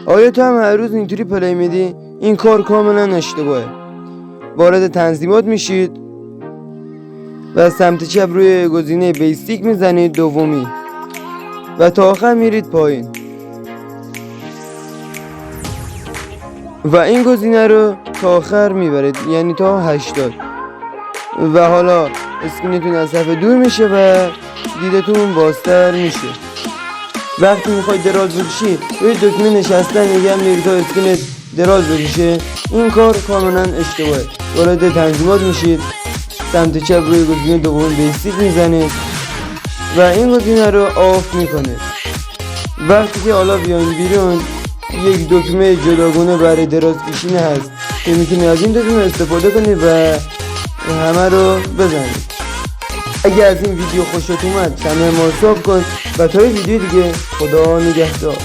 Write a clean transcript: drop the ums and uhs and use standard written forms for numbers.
آیا تو هم هر روز اینطوری پلی میدی؟ این کار کاملا اشتباهه. وارد تنظیمات میشید و سمت چپ روی گزینه بیسیک میزنید، دومی، و تا آخر میرید پایین و این گزینه رو تا آخر میبرید، یعنی تا 80. و حالا اسکرینتون از صفحه دور میشه و دیدتون بازتر میشه. وقتی میخواید دراز بکشی روی دکمه نشستن نگه میرید تا اسکرینت دراز بکشه. این کار کاملا اشتباهه. وارد تنظیمات میشید، سمت چپ روی گزینه دوم بیسیک میزنید و این گزینه رو آف میکنید. وقتی که حالا بیاین بیرون یک دکمه جداگانه برای دراز کشیدن هست که میتونید از این دکمه استفاده کنید و همه رو بزنید. اگه از این ویدیو خوشت اومد کانال ما رو سابسکرایب کن و تا ویدیو دیگه خدا نگهدار.